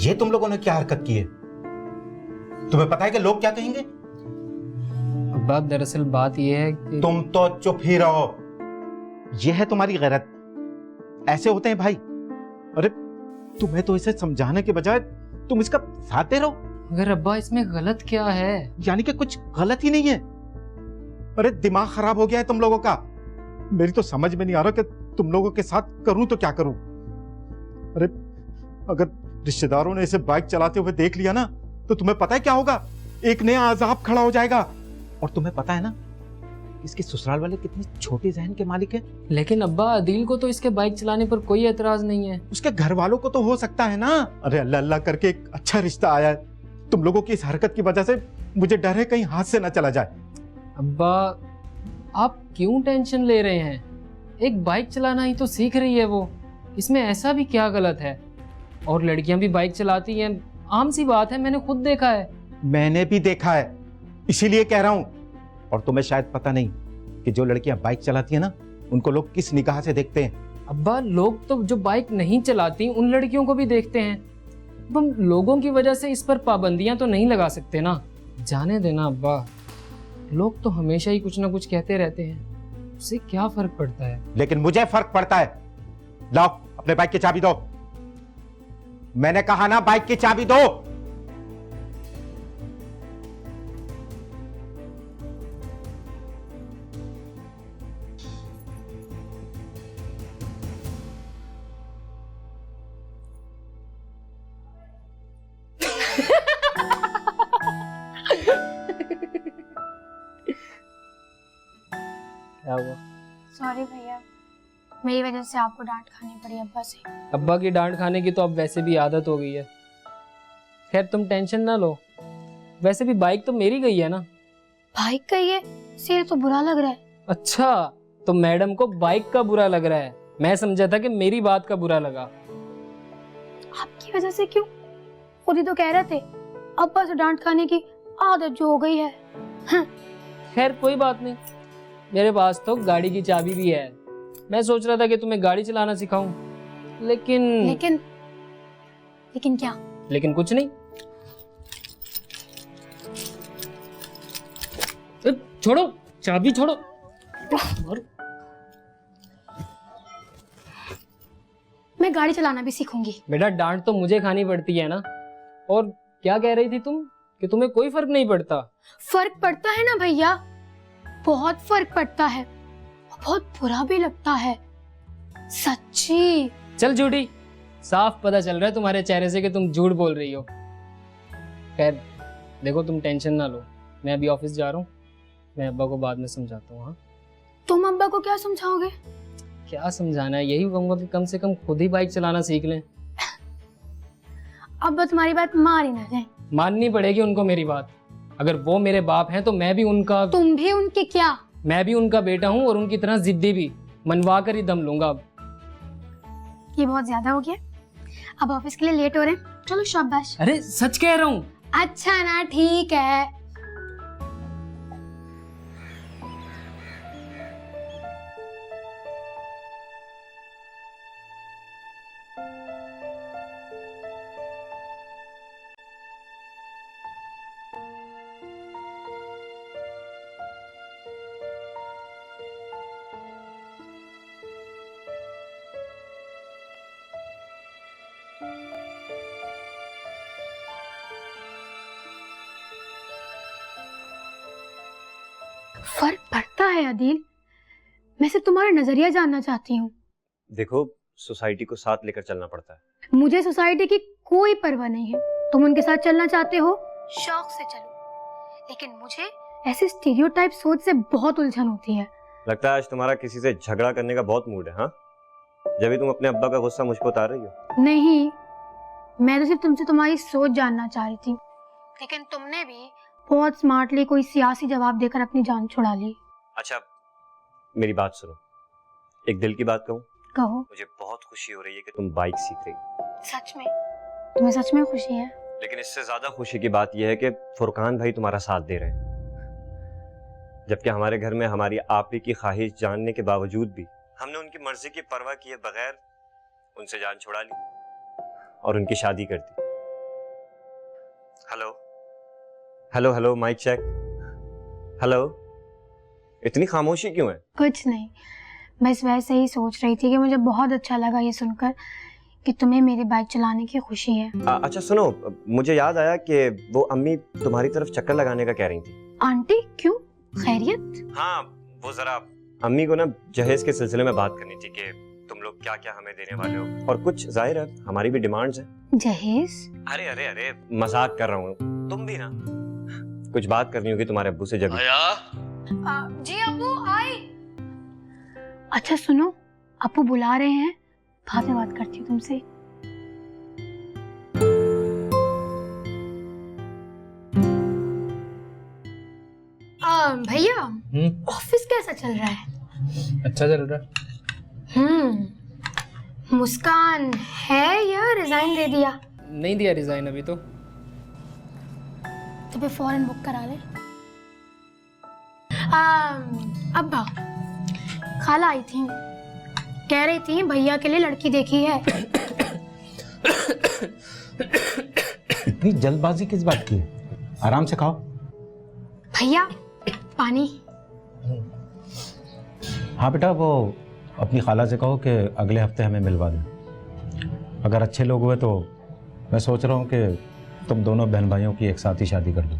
ये तुम लोगों ने क्या हरकत की है? तुम्हें पता है कि लोग क्या कहेंगे? अब्बा दरअसल बात यह है कि तुम तो चुप ही रहो। यह है तुम्हारी गैरत। ऐसे होते हैं भाई। अरे तुम्हें तो इसे समझाने के बजाय तुम इसका साथ दे रहो। अगर अब्बा इसमें गलत क्या है? यानी कि कुछ गलत ही नहीं है। अरे दिमाग खराब हो गया है तुम लोगों का। मेरी तो समझ में नहीं आ रहा कि तुम लोगों के साथ करूं तो क्या करूं। अरे अगर रिश्तेदारों ने इसे बाइक चलाते हुए देख लिया ना तो तुम्हें पता है क्या होगा? एक नया अजाब खड़ा हो जाएगा। और तुम्हें पता है ना इसके ससुराल वाले कितने छोटे जहन के मालिक हैं। लेकिन अब्बा आदिल को तो इसके बाइक चलाने पर कोई एतराज नहीं है। उसके घर वालों को तो हो सकता है ना। अरे अल्लाह अल्लाह करके एक अच्छा रिश्ता आया है। तुम लोगों की इस हरकत की वजह से मुझे डर है कहीं हाथ से ना चला जाए। अब्बा आप क्यों टेंशन ले रहे हैं? एक बाइक चलाना ही तो सीख रही है वो, इसमें ऐसा भी क्या गलत है? और लड़कियां भी बाइक चलाती हैं, आम सी बात है, मैंने खुद देखा है। मैंने भी देखा है, इसीलिए कह रहा हूं। और तुम्हें शायद पता नहीं कि जो लड़कियां बाइक चलाती हैं ना उनको लोग किस निगाह से देखते हैं। अब्बा लोग तो जो बाइक नहीं चलाती उन लड़कियों को भी देखते हैं। अब हम लोगों की वजह से इस पर पाबंदियां तो नहीं लगा सकते ना। जाने देना अब्बा, लोग तो हमेशा ही कुछ ना कुछ कहते रहते हैं, उससे क्या फर्क पड़ता है? लेकिन मुझे फर्क पड़ता है। लाओ अपने बाइक की चाबी दो। मैंने कहा ना बाइक की चाबी दो। क्या हुआ? सॉरी भैया, मेरी वजह से आपको डांट खानी पड़ी अब्बा से। अब्बा की डांट खाने की तो अब वैसे भी आदत हो गई है। खैर तुम टेंशन ना लो, वैसे भी बाइक तो मेरी गई है ना। बाइक का ये सेल तो बुरा लग रहा है। अच्छा, तो मैडम को बाइक का बुरा लग रहा है। मैं समझा था कि मेरी बात का बुरा लगा। आपकी वजह से क्यों? खुद ही तो कह रहे थे अब्बा से डांट खाने की आदत जो हो गई है। खैर कोई बात नहीं, मेरे पास तो गाड़ी की चाबी भी है। मैं सोच रहा था कि तुम्हें गाड़ी चलाना सिखाऊं, लेकिन लेकिन क्या? लेकिन कुछ नहीं। छोड़ो, चाबी छोड़ो। मैं गाड़ी चलाना भी सीखूंगी। बेटा डांट तो मुझे खानी पड़ती है ना। और क्या कह रही थी तुम कि तुम्हें कोई फर्क नहीं पड़ता? फर्क पड़ता है ना भैया, बहुत फर्क पड़ता है, बहुत बुरा भी लगता है, सच्ची। चल झूठी, साफ पता चल रहा है तुम्हारे चेहरे से कि तुम झूठ बोल रही हो। खैर देखो तुम टेंशन ना लो, मैं अभी ऑफिस जा रहा हूँ, मैं अब्बा को बाद में समझाता हूँ। हाँ तुम अब्बा को क्या समझाओगे? क्या समझाना है, यही कहूंगा कि कम से कम खुद ही बाइक चलाना सीख लें। अब्बा तुम्हारी बात मान ही ना जाए। माननी पड़ेगी उनको मेरी बात। अगर वो मेरे बाप हैं तो मैं भी उनका। तुम भी उनके क्या? मैं भी उनका बेटा हूँ और उनकी तरह जिद्दी भी। मनवा कर ही दम लूंगा अब। ये बहुत ज्यादा हो गया, अब ऑफिस के लिए लेट हो रहे हैं। चलो शाबाश। अरे सच कह रहा हूँ। अच्छा ना, ठीक है। फर्क पड़ता है आदिल, मैं सिर्फ तुम्हारा नजरिया जानना चाहती हूँ। देखो सोसाइटी को साथ लेकर चलना पड़ता है। मुझे सोसाइटी की कोई परवाह नहीं है। तुम उनके साथ चलना चाहते हो, शौक से चलो, लेकिन मुझे ऐसे स्टीरियोटाइप सोच से बहुत उलझन होती है। लगता है आज तुम्हारा किसी से झगड़ा करने का बहुत मूड है। हाँ, जब भी तुम अपने अब्बा का गुस्सा मुझ पर उतार रही हो। नहीं, मैं तो सिर्फ तुमसे तुम्हारी सोच जानना चाह रही थी, लेकिन तुमने भी बहुत स्मार्टली कोई सियासी जवाब देकर अपनी जान छुड़ा ली। अच्छा मेरी बात सुनो, एक दिल की बात कहूँ? कहो। मुझे बहुत खुशी हो रही है कि तुम बाइक सीख रही हो। सच में? तुम्हें सच में खुशी है? लेकिन इससे ज्यादा खुशी की बात यह है कि फुरकान भाई तुम्हारा साथ दे रहे हैं, जबकि हमारे घर में हमारी आप ही की ख्वाहिश जानने के बावजूद भी हमने उनकी मर्जी की परवाह किए बगैर उनसे जान छुड़ा ली और उनकी शादी कर दी। Hello hello hello, mike check. Hello, इतनी खामोशी क्यों है? कुछ नहीं, बस वैसे ही सोच रही थी कि मुझे बहुत अच्छा लगा ये सुनकर कि तुम्हें मेरी बाइक चलाने की खुशी है। अच्छा सुनो, मुझे याद आया कि वो अम्मी तुम्हारी तरफ चक्कर लगाने का कह रही थी। आंटी क्यों, खैरियत? हाँ, वो जरा अम्मी को ना जहेज के सिलसिले में बात करनी थी कि तुम लोग क्या क्या हमें देने वाले हो, और कुछ जाहिर है हमारी भी डिमांड्स हैं। जहेज? अरे अरे अरे, मजाक कर रहा हूँ, तुम भी ना कुछ बात करनी होगी तुम्हारे अब्बू से जब। जी अब्बू आए। अच्छा सुनो, अब्बू बुला रहे हैं, बाद में बात करती हूँ तुमसे। भैया, ऑफिस कैसा चल रहा है? अच्छा चल रहा है। मुस्कान है या रिजाइन दे दिया? नहीं दिया रिजाइन अभी तो फिर फौरन बुक करा ले। अब्बा, खाला आई थी, कह रही थी भैया के लिए लड़की देखी है। इतनी जल्दबाजी किस बात की है? आराम से खाओ। भैया पानी। हाँ बेटा, वो अपनी खाला से कहो कि अगले हफ्ते हमें मिलवा दें। अगर अच्छे लोग हुए तो मैं सोच रहा हूँ कि तुम दोनों बहन भाइयों की एक साथ ही शादी कर दो,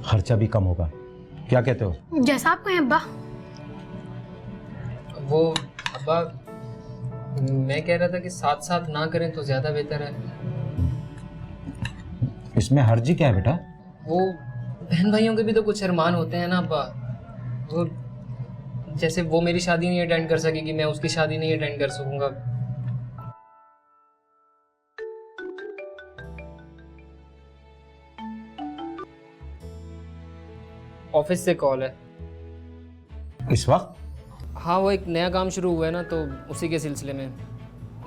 खर्चा भी कम होगा। क्या कहते हो? जैसा आप कहें अब्बा। वो अब्बा, मैं कह रहा था कि साथ साथ ना करें तो ज्यादा बेहतर है। इसमें हर्जी क्या है बेटा? वो बहन भाइयों के भी तो कुछ अरमान होते हैं ना अब्बा। वो जैसे वो मेरी शादी नहीं अटेंड कर सकेगी, मैं उसकी शादी नहीं अटेंड कर सकूंगा। ऑफिस से कॉल है इस वक्त? हाँ, वो एक नया काम शुरू हुआ है ना, तो उसी के सिलसिले में।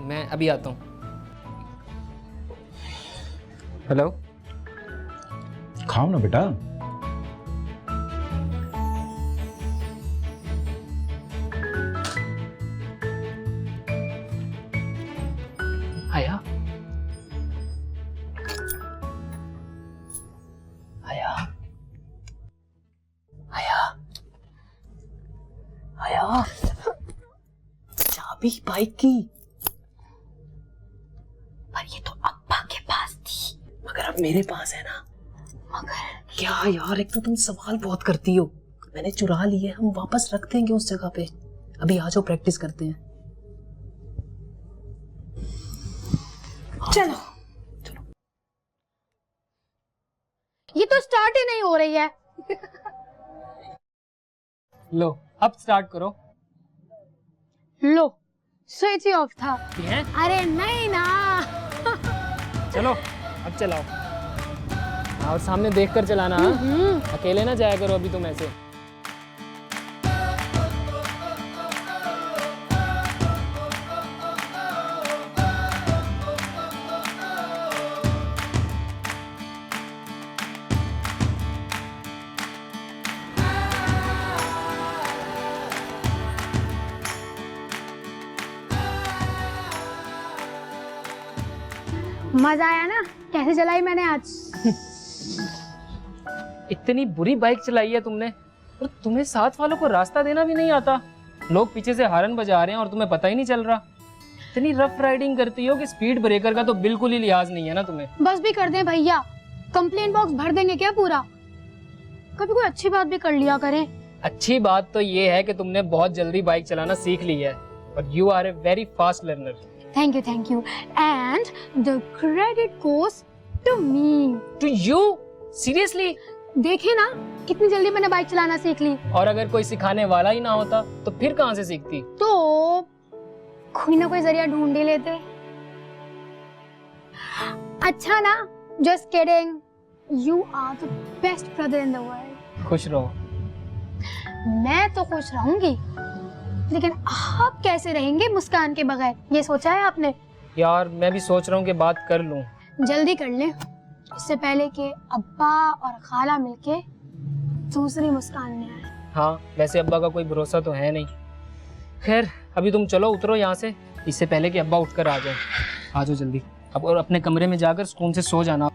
मैं अभी आता हूँ। हेलो। खाओ ना बेटा। आया आया आया आया। चाबी बाइक की, पर ये तो अब्बा के पास थी। मगर अब मेरे पास है ना। मगर क्या यार, एक तो तुम सवाल बहुत करती हो। मैंने चुरा ली है, हम वापस रख देंगे उस जगह पे। अभी आ जाओ, प्रैक्टिस करते हैं। चलो चलो। ये तो स्टार्ट ही नहीं हो रही है। लो, अब स्टार्ट करो। लो, स्विच ही ऑफ था। हैं? अरे नहीं ना। चलो अब चलाओ। और सामने देखकर चलाना, हाँ? अकेले ना जाया करो अभी तुम ऐसे। मजा आया ना कैसे चलाई मैंने आज? इतनी बुरी बाइक चलाई है तुमने, और तुम्हें साथ वालों को रास्ता देना भी नहीं आता। लोग पीछे से हॉर्न बजा रहे हैं और तुम्हें पता ही नहीं चल रहा। इतनी रफ राइडिंग करती हो कि स्पीड ब्रेकर का तो बिल्कुल ही लिहाज नहीं है ना तुम्हें। बस भी कर दें भैया, कंप्लेंट बॉक्स भर देंगे क्या पूरा? कभी कोई अच्छी बात भी कर लिया करें। अच्छी बात तो ये है कि तुमने बहुत जल्दी बाइक चलाना सीख ली है, और you are a very fast learner. Thank you and the credit goes to me. To you? Seriously? देखे ना कितनी जल्दी मैंने बाइक चलाना सीख ली। और अगर कोई सिखाने वाला ही ना होता तो फिर कहाँ से सीखती? तो कोई ना कोई जरिया ढूंढ ही लेते। अच्छा ना, just kidding, you are the best brother in the world. खुश रहो। मैं तो खुश रहूंगी, लेकिन आप कैसे रहेंगे मुस्कान के बगैर, ये सोचा है आपने? यार मैं भी सोच रहा हूँ कि बात कर लूँ। जल्दी कर ले, इससे पहले कि अब्बा और खाला मिलके दूसरी मुस्कान ले आए। हाँ, वैसे अब्बा का कोई भरोसा तो है नहीं। खैर अभी तुम चलो, उतरो यहाँ से, इससे पहले कि अब्बा उठकर आ जाए। आ जाओ जल्दी अब, और अपने कमरे में जाकर सुकून से सो जाना।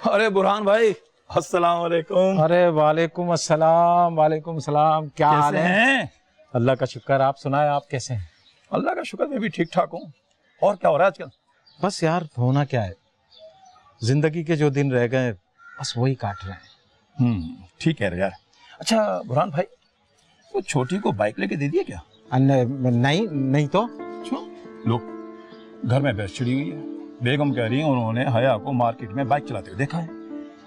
अरे बुरहान भाई, अस्सलाम वालेकुम। अरे वालेकुम अस्सलाम, वालेकुम सलाम। क्या हाल कैसे है? हैं? अल्लाह का शुक्र, आप सुनाए, आप कैसे हैं? अल्लाह का शुक्र, मैं भी ठीक ठाक हूँ। और क्या हो रहा है आजकल? बस यार, होना क्या है, जिंदगी के जो दिन रह गए बस वही काट रहे हैं। ठीक है यार। अच्छा बुरहान भाई, वो छोटी को बाइक लेके दे दिया क्या? नहीं नहीं तो क्यों? लो, घर में बहस छिड़ी हुई है। बेगम कह रही है उन्होंने हया को मार्केट में बाइक चलाते हुए देखा है।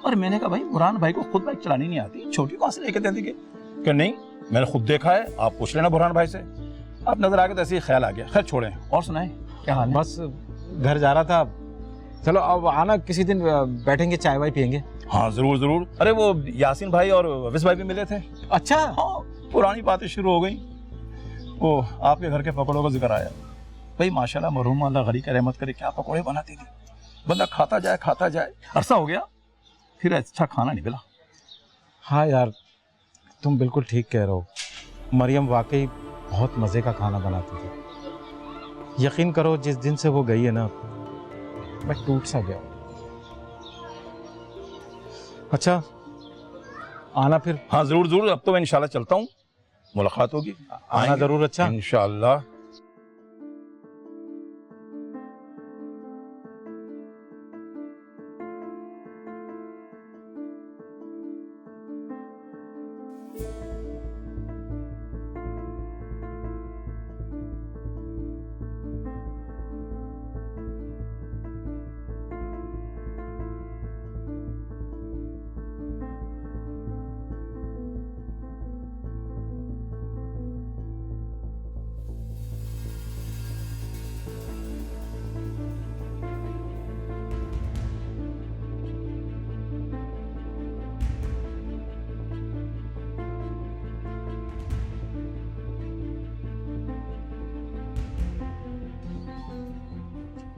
और मैंने कहा भाई बुरहान भाई को खुद बाइक चलानी नहीं आती, छोटी को कहाँ से लेके दे देंगे? कि नहीं, मैंने खुद देखा है, आप पूछ लेना बुरहान भाई से। आप नजर आ गए तो ऐसे ही ख्याल आ गया। खैर छोड़ें, और सुनाएं क्या हाल है? बस घर जा रहा था। चलो अब आना, किसी दिन बैठेंगे, चाय वाय पियेंगे। हाँ जरूर जरूर। अरे वो यासीन भाई और विस भाई भी मिले थे। अच्छा, हाँ, पुरानी बातें शुरू हो गई। वो आपके घर के पकौड़ों का जिक्र आया। भाई माशाल्लाह, मरहूम अल्लाह गनी का रहमत करे, क्या पकौड़े बनाती थी। बंदा खाता जाए। अरसा हो गया, फिर अच्छा खाना नहीं मिला। हाँ यार, तुम बिल्कुल ठीक कह रहे हो। मरियम वाकई बहुत मज़े का खाना बनाती थी। यकीन करो, जिस दिन से वो गई है ना, मैं टूट सा गया। अच्छा, आना फिर। हाँ जरूर जरूर, अब तो मैं इंशाल्लाह चलता हूँ, मुलाकात होगी। आना जरूर। अच्छा, इंशाल्लाह।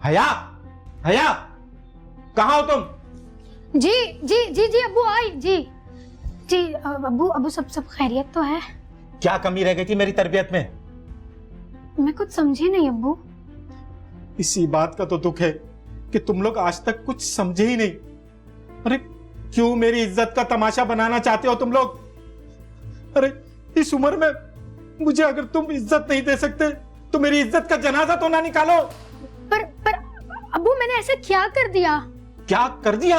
हया, हया, कहाँ हो तुम? जी जी जी जी अब्बू आई जी जी। अब्बू सब खैरियत तो है? क्या कमी रह गई थी मेरी तरबियत में? मैं कुछ समझी नहीं अब्बू। इसी बात का तो दुख है कि तुम लोग आज तक कुछ समझे ही नहीं। अरे क्यों मेरी इज्जत का तमाशा बनाना चाहते हो तुम लोग? अरे इस उम्र में मुझे अगर तुम इज्जत नहीं दे सकते तो मेरी इज्जत का जनाजा तो ना निकालो। पर अब्बू, मैंने ऐसा क्या कर दिया? क्या कर दिया?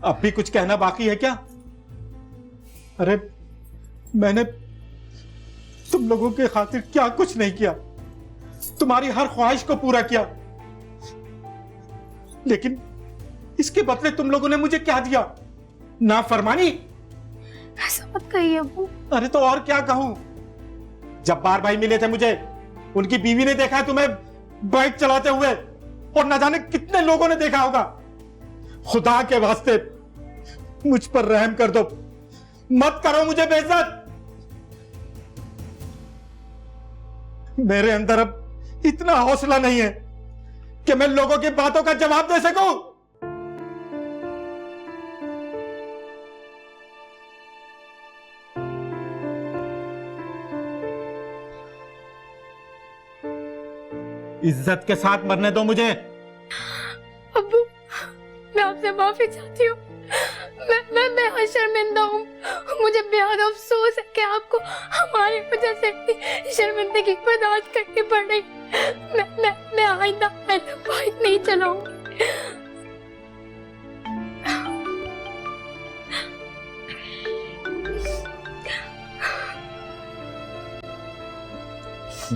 अब भी कुछ कहना बाकी है क्या? अरे मैंने तुम लोगों के खातिर क्या कुछ नहीं किया, तुम्हारी हर ख्वाहिश को पूरा किया, लेकिन इसके बदले तुम लोगों ने मुझे क्या दिया? नाफरमानी। ऐसा मत कहिए अब्बू। अरे तो और क्या कहूं? जब्बार भाई मिले थे मुझे, उनकी बीवी ने देखा तुम्हें बाइक चलाते हुए, और न जाने कितने लोगों ने देखा होगा। खुदा के वास्ते मुझ पर रहम कर दो, मत करो मुझे बेइज्जत। मेरे अंदर अब इतना हौसला नहीं है कि मैं लोगों की बातों का जवाब दे सकूं। इज्जत के साथ मरने दो मुझे। अब्बू, मैं आपसे माफी चाहती हूँ। मैं शर्मिंदा हूँ। मुझे बेहद अफसोस है कि आपको हमारी वजह से शर्मिंदगी बर्दाश्त करनी पड़ रही। मैं आइंदा बाइक नहीं चलाऊंगी।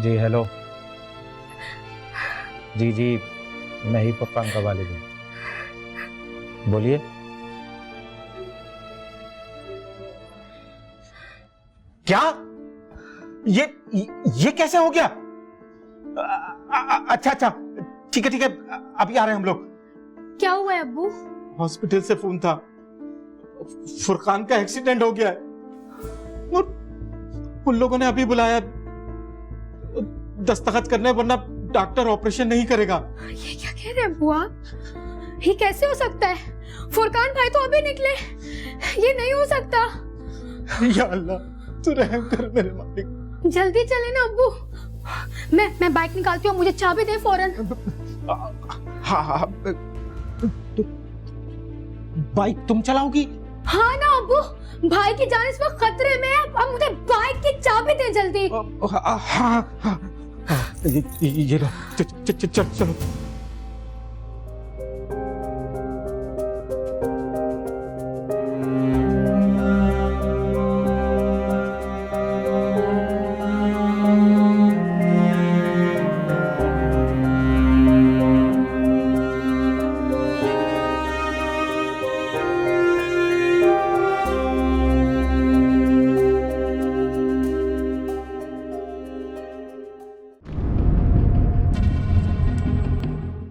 जी हेलो। जी मैं ही पप्पान का वालिद हूँ, बोलिए। क्या? ये कैसे हो गया? अच्छा, ठीक है, अभी आ रहे हैं हम लोग। क्या हुआ है अब्बू? हॉस्पिटल से फोन था, फुरकान का एक्सीडेंट हो गया है और उन लोगों ने अभी बुलाया दस्तखत करने, वरना डॉक्टर ऑपरेशन नहीं करेगा। ये क्या कह रहे हैं अब्बू आप? ये कैसे हो सकता है? फुरकान भाई तो अभी निकले, ये नहीं हो सकता। या अल्लाह, तू रहम कर मेरे मालिक। जल्दी चले ना अब्बू। मैं बाइक निकालती हूँ, मुझे चाबी दे फौरन। हाँ हाँ बाइक तुम चलाओगी? हाँ ना अब्बू, भाई की जान इस वक्त खतरे में है। अब मुझे बाइक की चाबी दे जल्दी। हाँ हाँ हाँ ये लो चलो